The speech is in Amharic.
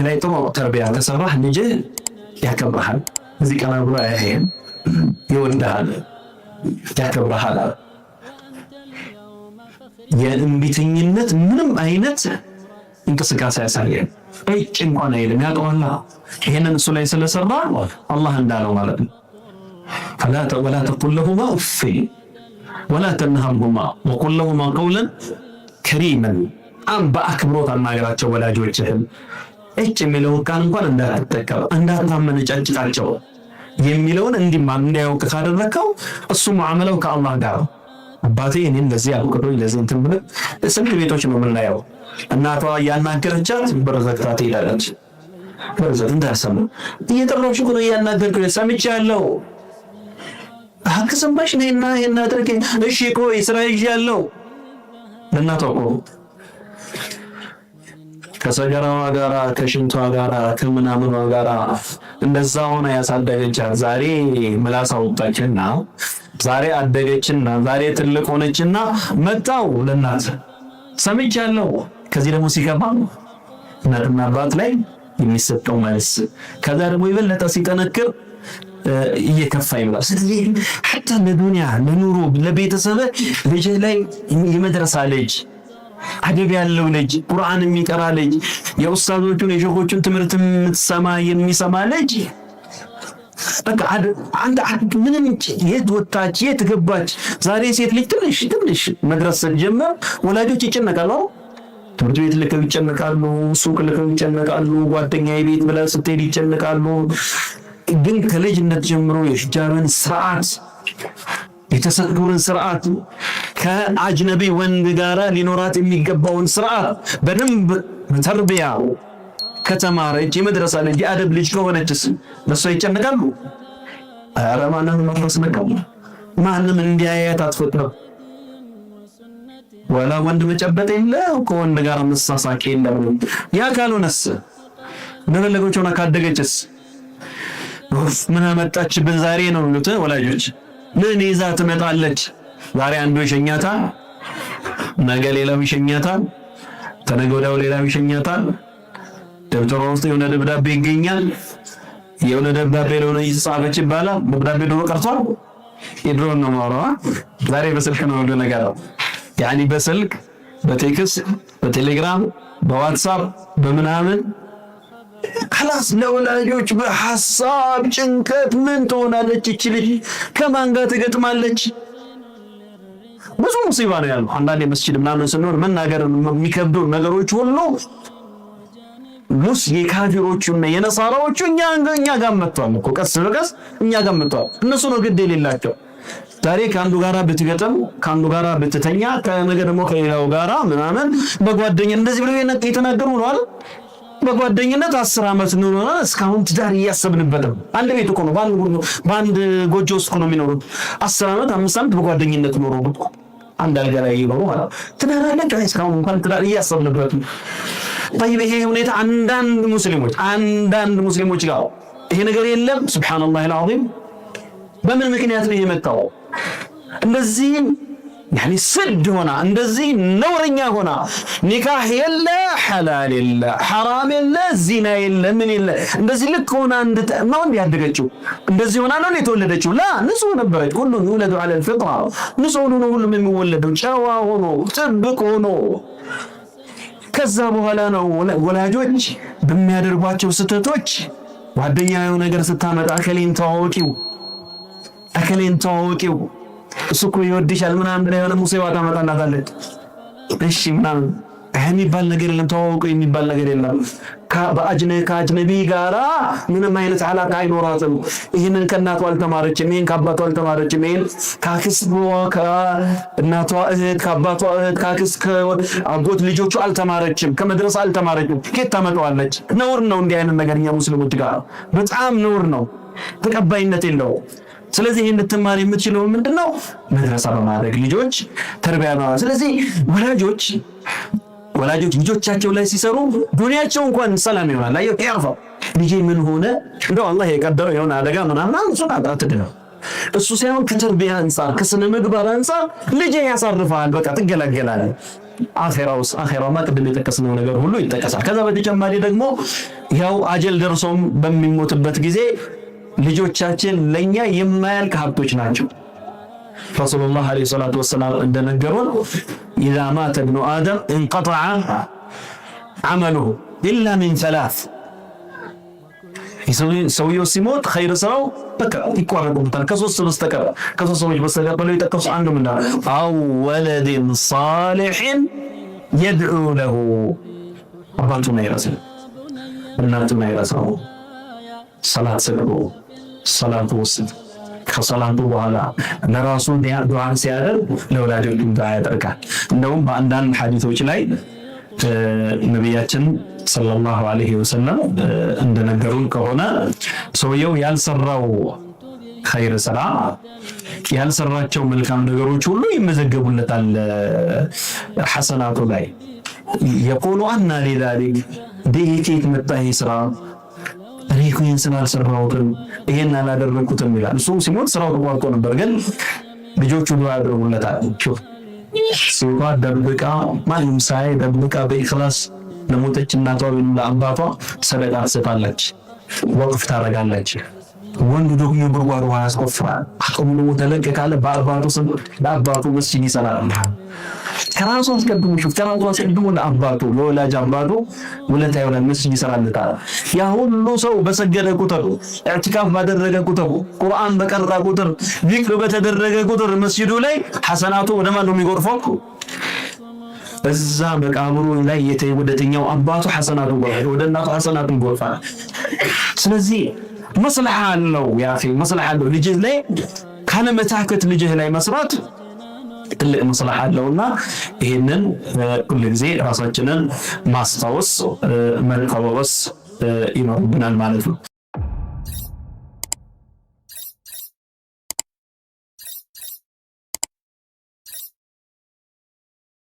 ላይ ጥሩ ተርቢያ ከሰራህ ልጅ ያከብርሃል። እዚህ ቀና ብሎ አይሄም ይወድሃል፣ ያከብርሃል። የእንቢተኝነት ምንም አይነት እንቅስቃሴ ያሳያል። እጭ እንኳን አይልም፣ ያውቀዋል። ይሄንን እሱ ላይ ስለሰራ አላህ እንዳለው ማለት ነው። ወላ ተቁል ለሁማ ኡፍ ወላ ተንሃርሁማ ወቁል ለሁማ ቀውለን ከሪመን። በአክብሮት አናገራቸው ወላጆችህን። እጭ የሚለውን ቃል እንኳን እንዳትጠቀም፣ እንዳታመነጫጭቃቸው የሚለውን እንዲያውቅ ካደረከው እሱ ሙዓመላው ከአላህ ጋር። አባቴ እኔን ለዚህ አውቅቶኝ ለዚህ እንትን ብለህ ስንት ቤቶች ነው የምናየው። እናቷ እያናገረቻት በረዘግታ ትሄዳለች። በረዘግ እንዳሰማ እየጠራሁሽ እኮ ነው እያናገርኩሽ ሰምቻለሁ። ሀቅ ሰማሽ ነይና ይሄን አድርጌ እሺ ቆይ ስራ ይዣለሁ። ለእናቷ እኮ ከሰገራዋ ጋራ ከሽንቷ ጋራ ከምናምኗ ጋራ እንደዛ ሆነ ያሳደገቻት። ዛሬ ምላስ አወጣችና ዛሬ አደገችና ዛሬ ትልቅ ሆነችና መጣው ለእናት ሰምቻለሁ። ከዚህ ደግሞ ሲገባ እናትና አባት ላይ የሚሰጠው መልስ ከዛ ደግሞ የበለጠ ሲጠነክር እየከፋ ይመጣል። ስለዚህ حتى ለዱንያ ለኑሮ ለቤተሰብ ልጅ ላይ የመድረሳ ልጅ አደብ ያለው ልጅ ቁርአን የሚቀራ ልጅ የኡስታዞቹን የሸኾቹን ትምህርት የምትሰማ የሚሰማ ልጅ በቃ አንድ ምንም የት ወጣች የት ገባች። ዛሬ ሴት ልጅ ትንሽ መድረስ ጀመር ወላጆች ይጨነቃሉ። ትምህርት ቤት ልከው ይጨነቃሉ፣ ሱቅ ልከው ይጨነቃሉ፣ ጓደኛዬ ቤት ብላ ስትሄድ ይጨነቃሉ። ግን ከልጅነት ጀምሮ የሂጃብን ስርዓት የተሰጡን ስርዓት ከአጅነቢ ወንድ ጋራ ሊኖራት የሚገባውን ስርዓት በደንብ ተርቢያ ከተማረች የመድረሳ ልጅ የአደብ ልጅ ከሆነችስ ለሷ ይጨነቃሉ? ኧረ ማንም ማስነካው ማንም እንዲያያት አትፈጥረው። ወላ ወንድ መጨበጥ የለ ከወንድ ጋር መሳሳቅ የለም። ያ ካልሆነስ እንደፈለገች ሆና ካደገችስ ምን አመጣችብን ዛሬ ነው የሚሉት ወላጆች። ምን ይዛ ትመጣለች? ዛሬ አንዱ ይሸኛታል፣ ነገ ሌላው ይሸኛታል፣ ተነገ ወዲያው ሌላው ይሸኛታል። ደብተሯ ውስጥ የሆነ ደብዳቤ ይገኛል። የሆነ ደብዳቤ ለሆነ ይጻፈች ይባላል። ደብዳቤ ደግሞ ቀርቷል። የድሮ ነው ማውራዋ። ዛሬ በስልክ ነው ሁሉ ነገር ያኒ በስልክ በቴክስት በቴሌግራም በዋትስአፕ በምናምን خلاص ለወላጆች በሐሳብ ጭንቀት ምን ትሆናለች እቺ ልጅ ከማን ጋር ትገጥማለች? ብዙ ሙሲባ ነው ያለው። አንዳንዴ መስጂድ ምናምን ስንሆን መናገር የሚከብዱ ነገሮች ሁሉ የካፊሮቹና የነሳራዎቹ እኛ ጋር መጥተዋል እኮ ቀስ በቀስ እኛ ጋር መጥተዋል። እነሱ ነው ግድ የሌላቸው። ዛሬ ከአንዱ ጋራ ብትገጥም ከአንዱ ጋራ ብትተኛ ከነገ ደግሞ ከሌላው ጋራ ምናምን በጓደኛ እንደዚህ ብለው የተናገሩ ነው አይደል? በጓደኝነት 10 ዓመት ኖርና እስካሁን ትዳር እያሰብንበት ነው። አንድ ቤት እኮ ነው በአንድ ጎጆ ውስጥ ነው የሚኖሩት። 10 ዓመት 5 ዓመት በጓደኝነት ኖረው አንድ አልጋ ላይ ይኖሩ ማለት ትዳር አለ። እስካሁን እንኳን ትዳር እያሰብንበት ነው። ይሄ ሁኔታ አንዳንድ ሙስሊሞች ጋር ይሄ ነገር የለም። ሱብሃንአላህ አልዓዚም። በምን ምክንያት ነው የመጣው? እንደዚህ يعني ስድ ሆና እንደዚህ ነውረኛ ሆና ኒካህ የለ ሐላል የለ ሐራም የለ ዚና የለ ምን የለ እንደዚህ ልክ ሆና ነው ያደገችው። እንደዚህ ሆና ነው የተወለደችው። ላ ንጹህ ነበረች። ሁሉ ይወለዱ على الفطره ንጹህ ነው ሁሉ የሚወለደው ጨዋ ሆኖ ጥብቅ ሆኖ። ከዛ በኋላ ነው ወላጆች በሚያደርጓቸው ስተቶች ጓደኛው ነገር ስታመጣ አከሌን ተዋወቂው እሱ እኮ ይወድሻል ምናምን ብላ የሆነ ሙሲባ ታመጣላታለች። እሺ ምናምን የሚባል ነገር የለም። ተዋወቁ የሚባል ነገር የለም። ከአጅነቢ ጋራ ምንም አይነት ዓላቃ አይኖራትም። ይህንን ከእናቷ አልተማረችም፣ ይህን ከአባቷ አልተማረችም፣ ይህን ከአክስቷ ከእናቷ እህት ከአባቷ እህት ከአክስት ከአጎት ልጆቹ አልተማረችም፣ ከመድረሳ አልተማረችም። ከየት ታመጣዋለች? ነውር ነው። እንዲህ አይነት ነገር እኛ ሙስሊሞች ጋር በጣም ነውር ነው፣ ተቀባይነት የለውም። ስለዚህ ይሄን ልትማር የምትችለው ምንድነው? መድረሳ በማድረግ ልጆች ተርቢያ ነው። ስለዚህ ወላጆች ልጆቻቸው ላይ ሲሰሩ ዱንያቸው እንኳን ሰላም ይሆናል። ያርፋው ልጄ ምን ሆነ እንደው አላህ የቀደረው የሆነ አደጋ ምናምን እሱ አትድነው። እሱ ሳይሆን ከተርቢያ አንፃር ከስነ ምግባር አንፃር ልጄ ያሳርፋል። በቃ ትገላገላለህ። አኺራው ቅድም የጠቀስነው ነገር ሁሉ ይጠቀሳል። ከዛ በተጨማሪ ደግሞ ያው አጀል ደርሶም በሚሞትበት ጊዜ ልጆቻችን ለኛ የማያልቅ ሀብቶች ናቸው። ረሱላህ አለይሂ ሰላቱ ወሰላም እንደነገሩን ኢዛ ማተ ኢብኑ አደም እንቀጠዐ ዐመሉሁ ኢላ ሚን ሰላስ፣ ሰውየው ሲሞት ኸይር ስራው በቃ ይቋረጥበታል ከሶስት በስተቀር ከሶስት ሰዎች በስተቀር ብለው የጠቀሱ አንዱ ምንድን ነው? አው ወለድን ሷሊሕን የድዑ ለሁ፣ አባቱን አይረሳም እናቱን አይረሳም። ሰላት ሰግዶ ሰላቱ ውስጥ ከሰላቱ በኋላ ለራሱ ዱዓን ሲያደርግ ለወላጆቹ ዱዓ ያደርጋል። እንደውም በአንዳንድ ሐዲሶች ላይ ነቢያችን ሰለላሁ ዐለይሂ ወሰለም እንደነገሩን ከሆነ ሰውየው ያልሰራው ኸይር ስራ ያልሰራቸው መልካም ነገሮች ሁሉ ይመዘገቡለታል ሐሰናቱ ላይ። የቆሉ አና ሊዛሊክ ዲኬት መጣ ስራ እኔ እኮ ይሄን ስራ አልሰራሁትም ይሄን አላደረኩትም ይላል። እሱ ሲሞት ስራው ተቋርጦ ነበር፣ ግን ልጆቹ ዱዓ ያደርጉለታል። ሲዋ ደብቃ ማንም ሳይ ደብቃ በኢኽላስ ለሞተች እናቷ ወይም ለአባቷ ሰደቃ ትሰጣለች፣ ወቅፍ ታደርጋለች። ወንዱ ደግሞ ጉድጓድ ውሃ ያስቆፍራል። አቅሙ ደግሞ ተለቅ ካለ በአባቱ ስም ለአባቱ መስጂድ ይሰራል። ከራሱ አስቀድሞ ለአባቱ ለወላጅ አባቱ ውለታ የሆነ መስጂድ ይሰራልታል። ያ ሁሉ ሰው በሰገደ ቁጥር ኢዕቲካፍ ባደረገ ቁጥር ቁርአን በቀራ ቁጥር ዚክር በተደረገ ቁጥር መስጂዱ ላይ ሐሰናቱ ወደ ማን ነው የሚጎርፈው? እዛ መቃብሩ ላይ ወደተኛው አባቱ ሐሰናቱ ወደ እናቱ ሐሰናቱ ይጎርፋል። ስለዚህ መስለሐ አለው ያ አኺ መስለሐ አለው። ልጅህ ላይ ካለመታከት ልጅህ ላይ መስራት ትልቅ መስለሐ አለውና ይሄንን ሁሉ ጊዜ ራሳችንን ማስታወስ መቀበስ ይኖርብናል ማለት ነው።